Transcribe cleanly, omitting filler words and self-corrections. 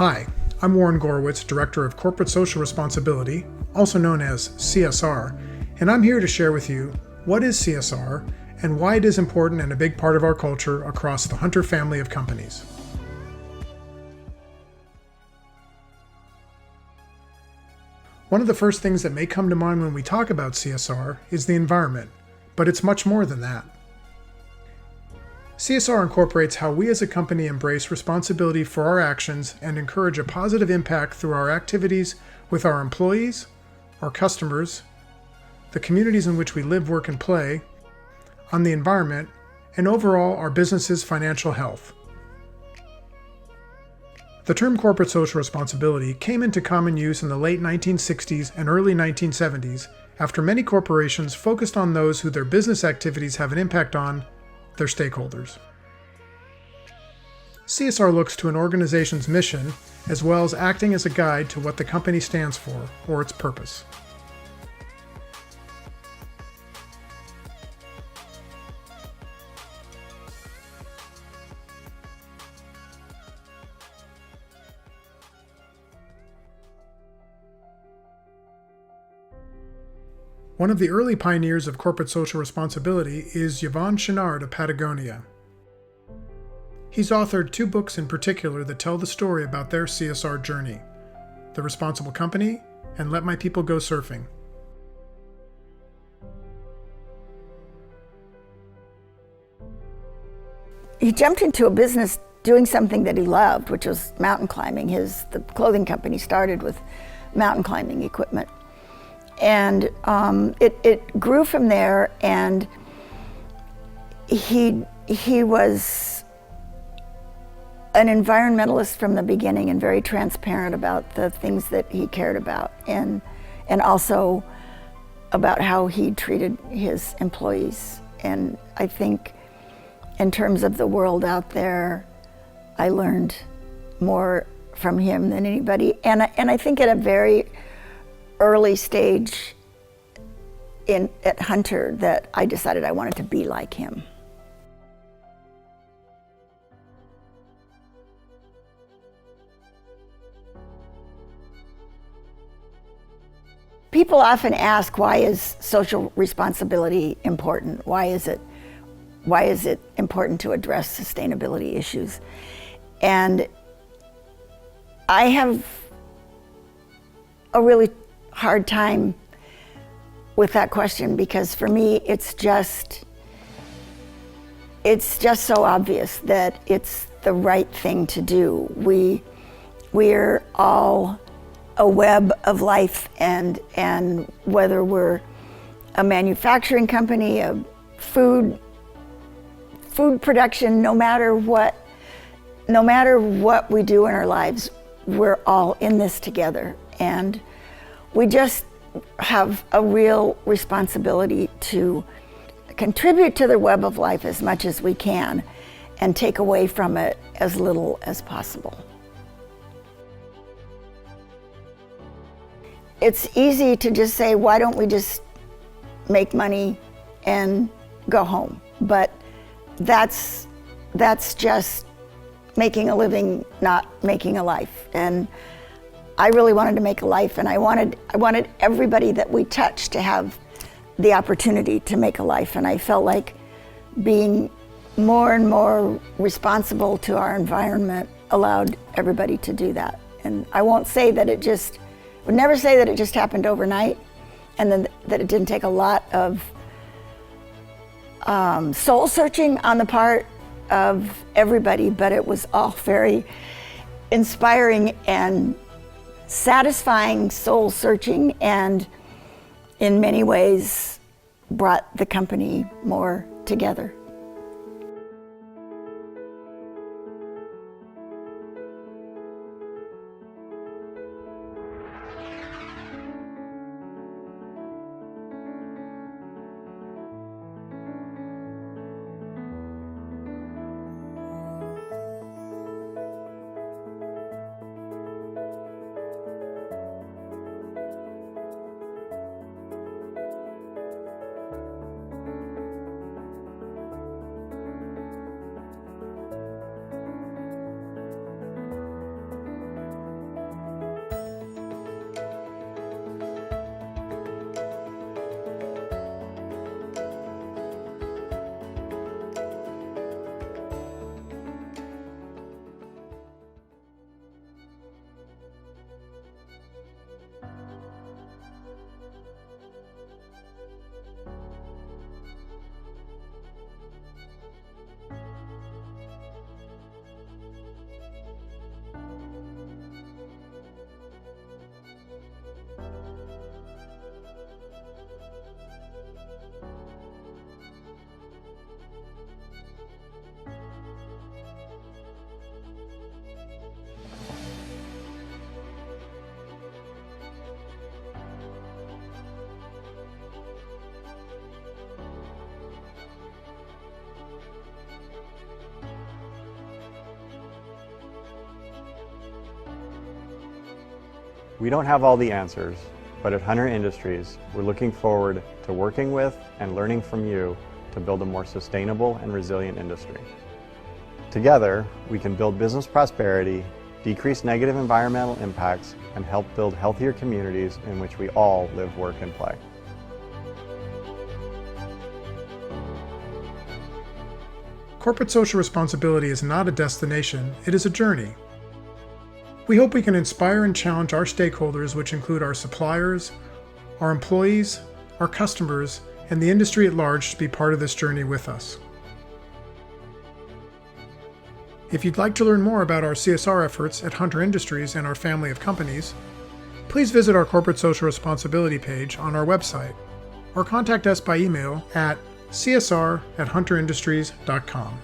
Hi, I'm Warren Gorwitz, Director of Corporate Social Responsibility, also known as CSR, and I'm here to share with you what is CSR and why it is important and a big part of our culture across the Hunter family of companies. One of the first things that may come to mind when we talk about CSR is the environment, but it's much more than that. CSR incorporates how we as a company embrace responsibility for our actions and encourage a positive impact through our activities with our employees, our customers, the communities in which we live, work, and play, on the environment, and overall our business's financial health. The term corporate social responsibility came into common use in the late 1960s and early 1970s after many corporations focused on those who their business activities have an impact on, their stakeholders. CSR looks to an organization's mission as well as acting as a guide to what the company stands for or its purpose. One of the early pioneers of corporate social responsibility is Yvon Chouinard of Patagonia. He's authored 2 books in particular that tell the story about their CSR journey: The Responsible Company and Let My People Go Surfing. He jumped into a business doing something that he loved, which was mountain climbing. The clothing company started with mountain climbing equipment. And it grew from there, and he was an environmentalist from the beginning and very transparent about the things that he cared about, and also about how he treated his employees. And I think in terms of the world out there, I learned more from him than anybody. And I think at a very early stage at Hunter that I decided I wanted to be like him. People often ask, why is social responsibility important? Why is it important to address sustainability issues? And I have a really hard time with that question, because for me it's just so obvious that it's the right thing to do. We're all a web of life, and whether we're a manufacturing company, a food production, no matter what we do in our lives, we're all in this together. And we just have a real responsibility to contribute to the web of life as much as we can and take away from it as little as possible. It's easy to just say, why don't we just make money and go home? But that's just making a living, not making a life. And I really wanted to make a life, and I wanted everybody that we touched to have the opportunity to make a life. And I felt like being more and more responsible to our environment allowed everybody to do that. And I would never say that it just happened overnight, and then that it didn't take a lot of soul searching on the part of everybody, but it was all very inspiring and satisfying soul searching, and in many ways brought the company more together. We don't have all the answers, but at Hunter Industries, we're looking forward to working with and learning from you to build a more sustainable and resilient industry. Together, we can build business prosperity, decrease negative environmental impacts, and help build healthier communities in which we all live, work, and play. Corporate social responsibility is not a destination, it is a journey. We hope we can inspire and challenge our stakeholders, which include our suppliers, our employees, our customers, and the industry at large, to be part of this journey with us. If you'd like to learn more about our CSR efforts at Hunter Industries and our family of companies, please visit our Corporate Social Responsibility page on our website, or contact us by email at csr@hunterindustries.com.